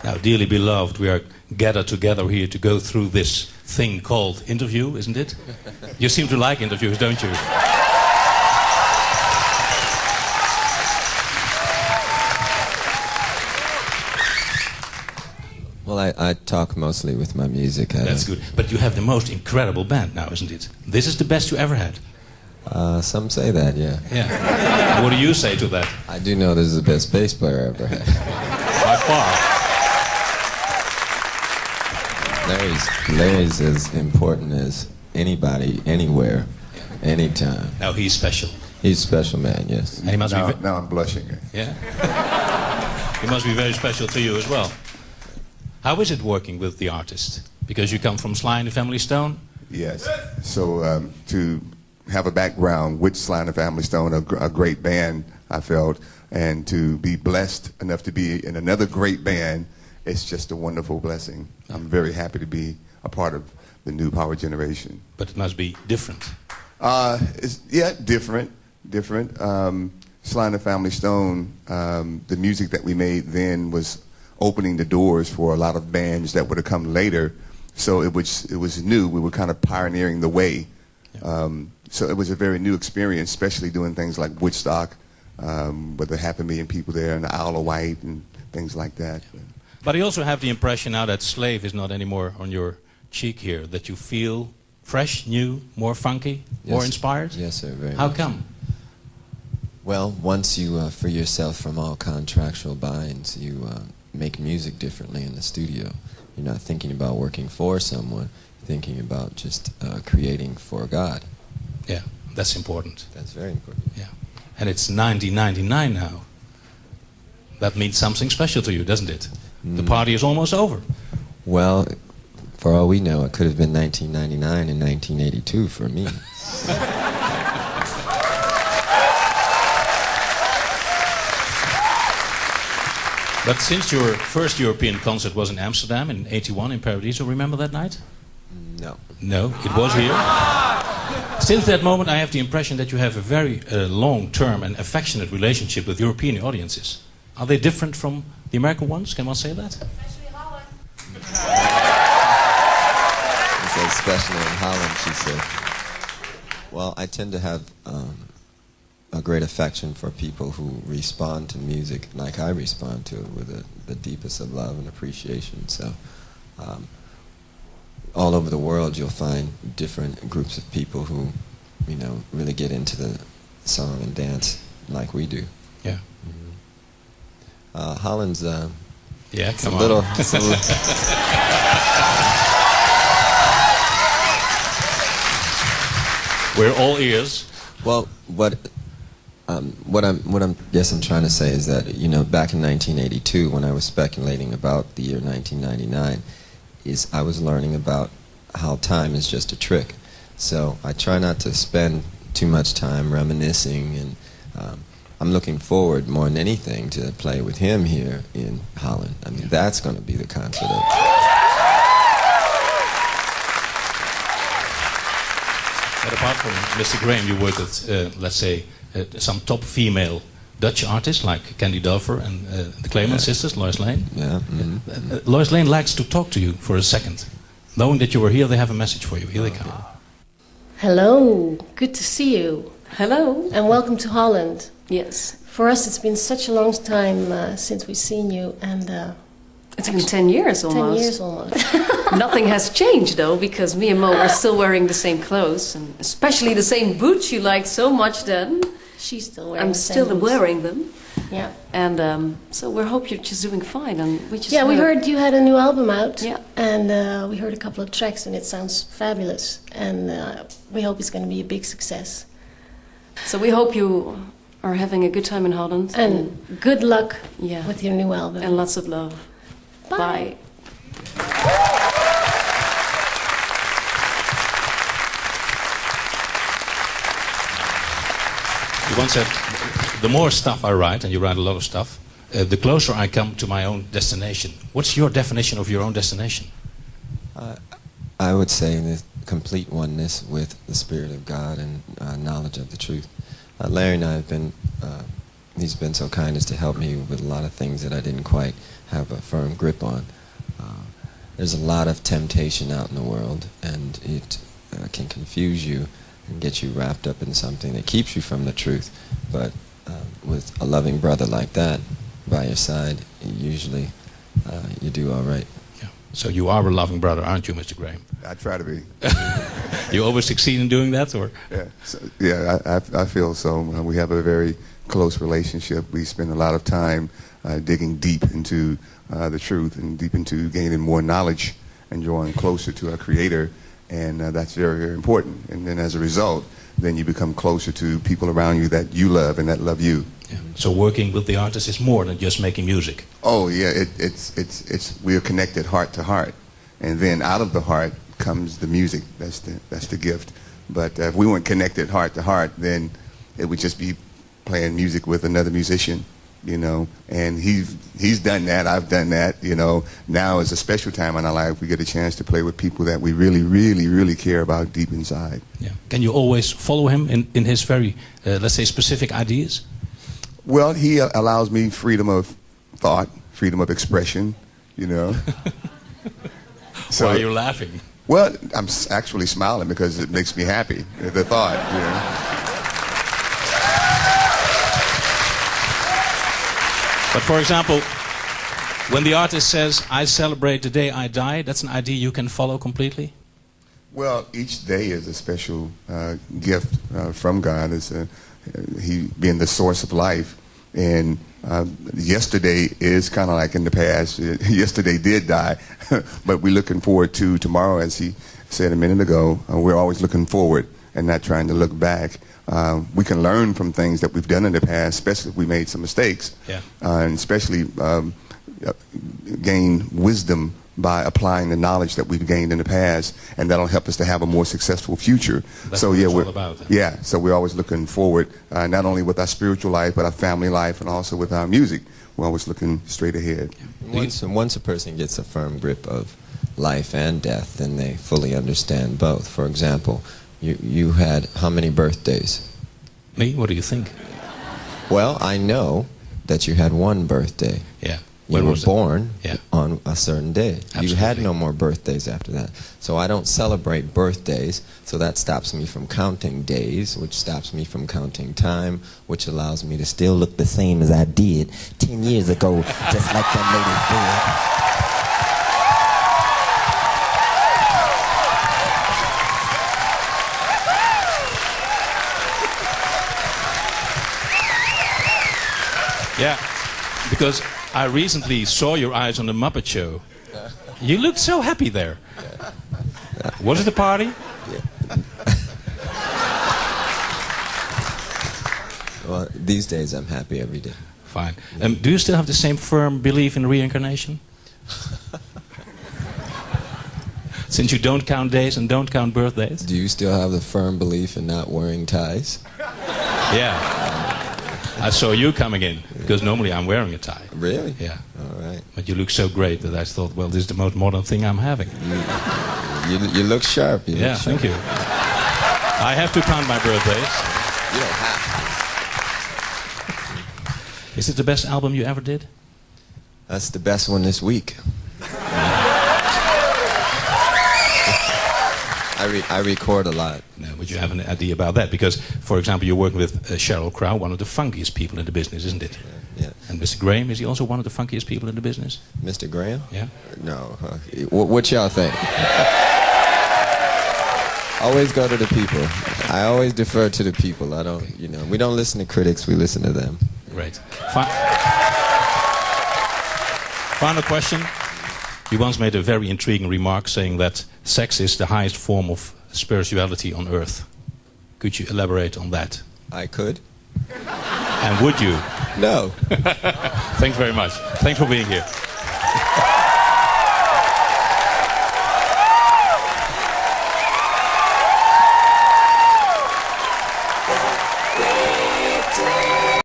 Now, dearly beloved, we are gathered together here to go through this thing called interview, isn't it? You seem to like interviews, don't you? Well, I talk mostly with my music. That's good. But you have the most incredible band now, isn't it? This is the best you ever had. Some say that, yeah. Yeah. What do you say to that? I do know this is the best bass player I ever had. By far. Larry's as important as anybody, anywhere, anytime. Now he's special. He's a special man, yes. And he must be now I'm blushing. Yeah. He must be very special to you as well. How is it working with the artist? Because you come from Sly and the Family Stone? Yes. So to have a background with Sly and the Family Stone, a great band, I felt, and to be blessed enough to be in another great band, it's just a wonderful blessing. I'm very happy to be a part of the new power generation. But it must be different. Different. Sly and the Family Stone, the music that we made then was opening the doors for a lot of bands that would have come later. So it was new. We were kind of pioneering the way. Yeah. So it was a very new experience, especially doing things like Woodstock, with the 500,000 people there, and the Isle of Wight, and things like that. Yeah. But I also have the impression now that Slave is not anymore on your cheek here, that you feel fresh, new, more funky, more inspired? Yes, sir, very How much. come? Well, once you free yourself from all contractual binds, you make music differently in the studio. You're not thinking about working for someone, you're thinking about just creating for God. Yeah, that's important. That's very important. Yeah. And it's 1999 now. That means something special to you, doesn't it? The party is almost over. Well, for all we know, it could have been 1999 and 1982 for me. But since your first European concert was in Amsterdam in '81 in Paradiso, remember that night? No. No, it was here. Since that moment, I have the impression that you have a very long-term and affectionate relationship with European audiences. Are they different from the American ones? Can one say that? Especially Holland. He said especially in Holland, she said. Well, I tend to have a great affection for people who respond to music like I respond to it, with the deepest of love and appreciation. So all over the world you'll find different groups of people who, you know, really get into the song and dance like we do. Yeah. Holland's yeah, it's a little We're all ears. Well, what I'm trying to say is that, you know, back in 1982, when I was speculating about the year 1999, I was learning about how time is just a trick. So I try not to spend too much time reminiscing, and I'm looking forward more than anything to play with him here in Holland. I mean, that's going to be the concert. But apart from Mr. Graham, you work with, let's say, some top female Dutch artists like Candy Dulfer and the Clayman sisters, Lois Lane. Yeah. Lois Lane likes to talk to you for a second. Knowing that you were here, they have a message for you. Here they come. Hello, good to see you. Hello. And welcome to Holland. Yes. For us, it's been such a long time since we've seen you, and it's been 10 years almost. 10 years almost. Nothing has changed though, because me and Mo are still wearing the same clothes, and especially the same boots you liked so much then. She's still wearing. I'm still wearing them. Yeah. And so we hope you're just doing fine, and we just. Yeah, we heard you had a new album out. Yeah. And we heard a couple of tracks, and it sounds fabulous. And we hope it's going to be a big success. So we hope you are having a good time in Holland. And good luck with your new album. And lots of love. Bye. Bye. You once said, the more stuff I write, and you write a lot of stuff, the closer I come to my own destination. What's your definition of your own destination? I would say the complete oneness with the Spirit of God and knowledge of the truth. Larry and I have been he's been so kind as to help me with a lot of things that I didn't quite have a firm grip on. There's a lot of temptation out in the world, and it can confuse you and get you wrapped up in something that keeps you from the truth. But with a loving brother like that by your side, usually you do all right. Yeah. So you are a loving brother, aren't you, Mr. Graham? I try to be. You always succeed in doing that, or? Yeah, so, yeah, I feel so. We have a very close relationship. We spend a lot of time digging deep into the truth and deep into gaining more knowledge and drawing closer to our Creator, and that's very, very important. And then as a result, then you become closer to people around you that you love and that love you. Yeah. So working with the artist is more than just making music. Oh yeah, we are connected heart to heart, and then out of the heart comes the music. That's the gift. But if we weren't connected heart to heart, then it would just be playing music with another musician, you know. And he's done that. I've done that. You know. Now is a special time in our life. We get a chance to play with people that we really, really, really care about deep inside. Yeah. Can you always follow him in his very, let's say, specific ideas? Well, he allows me freedom of thought, freedom of expression, you know. So, why are you laughing? Well, I'm actually smiling because it makes me happy, the thought, you know. But for example, when the artist says, "I celebrate the day I die," that's an idea you can follow completely? Well, each day is a special gift from God. It's He being the source of life. And yesterday is kind of like in the past. Yesterday did die, but we're looking forward to tomorrow, as he said a minute ago. We're always looking forward and not trying to look back. We can learn from things that we've done in the past, especially if we made some mistakes, and especially gain wisdom by applying the knowledge that we've gained in the past, and that'll help us to have a more successful future. That's so what yeah, it's we're all about. yeah. So we're always looking forward, not only with our spiritual life, but our family life, and also with our music. We're always looking straight ahead. Once a person gets a firm grip of life and death, then they fully understand both. For example, you had how many birthdays? Me? What do you think? Well, I know that you had one birthday. Yeah. You were born Yeah. on a certain day. Absolutely. You had no more birthdays after that. So I don't celebrate birthdays, so that stops me from counting days, which stops me from counting time, which allows me to still look the same as I did 10 years ago, just like that lady said. Yeah, because I recently saw your eyes on the Muppet Show. You looked so happy there. Was it a party? Yeah. Well, these days I'm happy every day. Fine. Do you still have the same firm belief in reincarnation? Since you don't count days and don't count birthdays? Do you still have the firm belief in not wearing ties? Yeah. I saw you coming in, because normally I'm wearing a tie. Really? Yeah. All right. But you look so great that I thought, well, this is the most modern thing I'm having. You look sharp. You Yeah, look sharp. thank you. I have to count my birthdays. You don't have to. Is it the best album you ever did? That's the best one this week. I record a lot. No, but you have an idea about that, because, for example, you're working with Sheryl Crow, one of the funkiest people in the business, isn't it? Yeah. And Mr. Graham, is he also one of the funkiest people in the business? Mr. Graham? Yeah. No. What y'all think? Always go to the people. I always defer to the people. I don't, we don't listen to critics, we listen to them. Great. Final question. You once made a very intriguing remark saying that sex is the highest form of spirituality on earth. Could you elaborate on that? I could. And would you? No. Thanks very much. Thanks for being here.